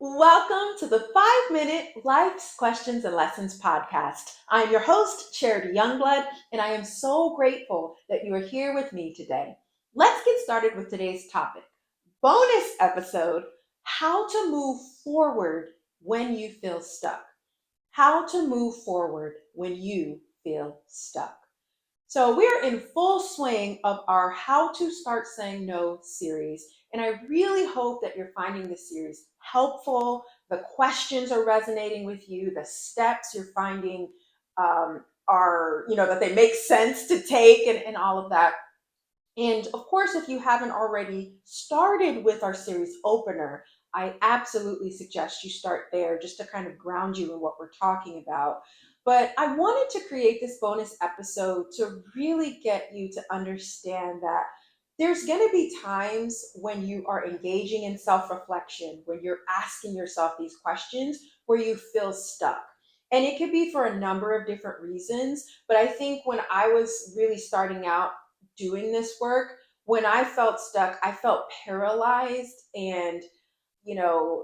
Welcome to the 5 Minute Life's Questions and Lessons podcast. I'm your host, Charity Youngblood, and I am so grateful that you are here with me today. Let's get started with today's topic. Bonus episode: how to move forward when you feel stuck. How to move forward when you feel stuck. So, we're in full swing of our How to Start Saying No series. And I really hope that you're finding this series helpful. The questions are resonating with you, the steps you're finding that they make sense to take and all of that. And of course, if you haven't already started with our series opener, I absolutely suggest you start there just to kind of ground you in what we're talking about. But I wanted to create this bonus episode to really get you to understand that there's going to be times when you are engaging in self reflection, when you're asking yourself these questions, where you feel stuck. And it could be for a number of different reasons. But I think when I was really starting out doing this work, when I felt stuck, I felt paralyzed and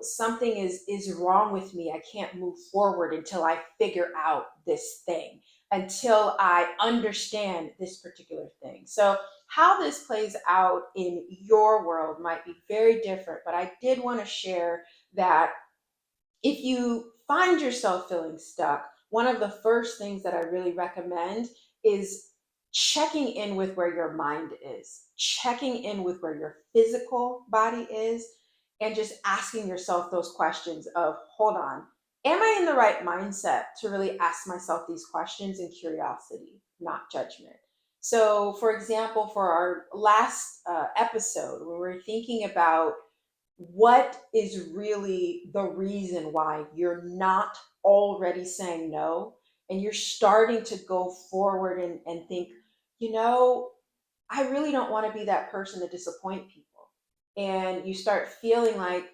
something is wrong with me. I can't move forward until I figure out this thing, until I understand this particular thing. So how this plays out in your world might be very different, but I did want to share that if you find yourself feeling stuck, one of the first things that I really recommend is checking in with where your mind is, checking in with where your physical body is, and just asking yourself those questions of, hold on, am I in the right mindset to really ask myself these questions in curiosity, not judgment? So, for example, for our last episode, when we were thinking about what is really the reason why you're not already saying no and you're starting to go forward and think, you know, I really don't want to be that person to disappoint people. And you start feeling like,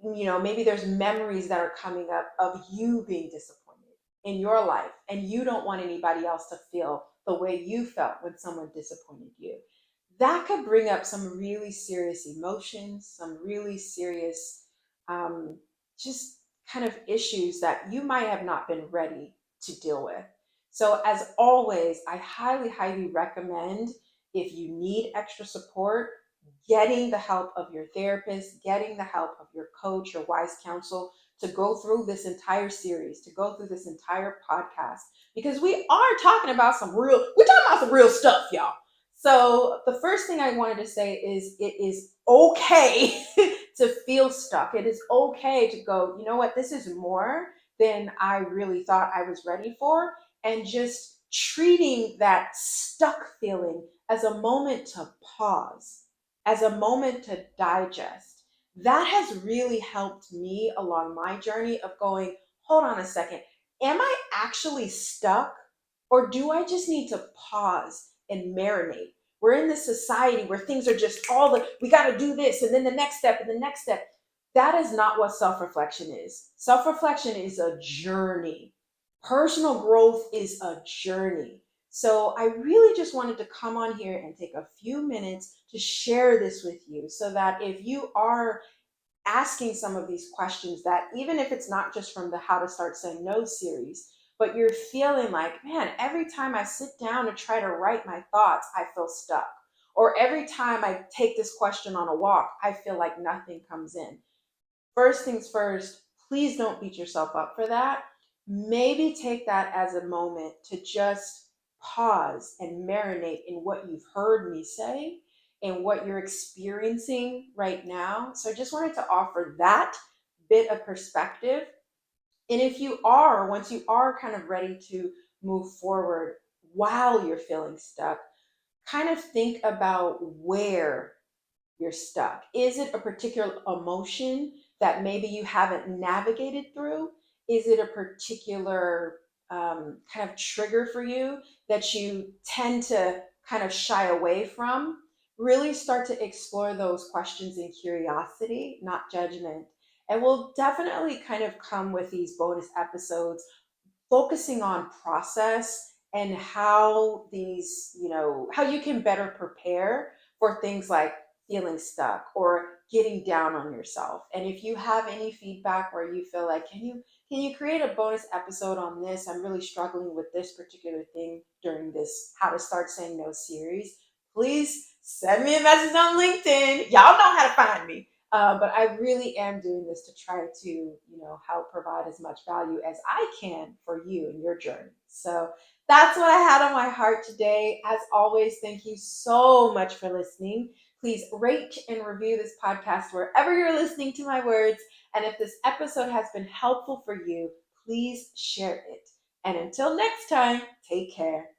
maybe there's memories that are coming up of you being disappointed in your life, and you don't want anybody else to feel the way you felt when someone disappointed you. That could bring up some really serious emotions, some really serious, um, just kind of issues that you might have not been ready to deal with. So, as always, I highly, highly recommend, if you need extra support, getting the help of your therapist, getting the help of your coach, your wise counsel, to go through this entire series, to go through this entire podcast, because we're talking about some real stuff, y'all. So the first thing I wanted to say is it is okay to feel stuck. It is okay to go, you know what, this is more than I really thought I was ready for. And just treating that stuck feeling as a moment to pause, as a moment to digest. That has really helped me along my journey of going, hold on a second, am I actually stuck? Or do I just need to pause and marinate? We're in this society where things are just we got to do this and then the next step and the next step. That is not what self reflection is. Self reflection is a journey. Personal growth is a journey. So I really just wanted to come on here and take a few minutes to share this with you so that if you are asking some of these questions, that even if it's not just from the How to Start Saying No series, but you're feeling like, man, every time I sit down to try to write my thoughts, I feel stuck. Or every time I take this question on a walk, I feel like nothing comes in. First things first, please don't beat yourself up for that. Maybe take that as a moment to just pause and marinate in what you've heard me say and what you're experiencing right now. So I just wanted to offer that bit of perspective. And if you are, once you are kind of ready to move forward while you're feeling stuck, kind of think about where you're stuck. Is it a particular emotion that maybe you haven't navigated through? Is it a particular kind of trigger for you that you tend to kind of shy away from? Really start to explore those questions in curiosity, not judgment. And we'll definitely kind of come with these bonus episodes focusing on process and how how you can better prepare for things like feeling stuck or getting down on yourself. And if you have any feedback where you feel like, can you create a bonus episode on this? I'm really struggling with this particular thing during this How to Start Saying No series. Please send me a message on LinkedIn. Y'all know how to find me. But I really am doing this to try to, help provide as much value as I can for you in your journey. So that's what I had on my heart today. As always, thank you so much for listening. Please rate and review this podcast wherever you're listening to my words. And if this episode has been helpful for you, please share it. And until next time, take care.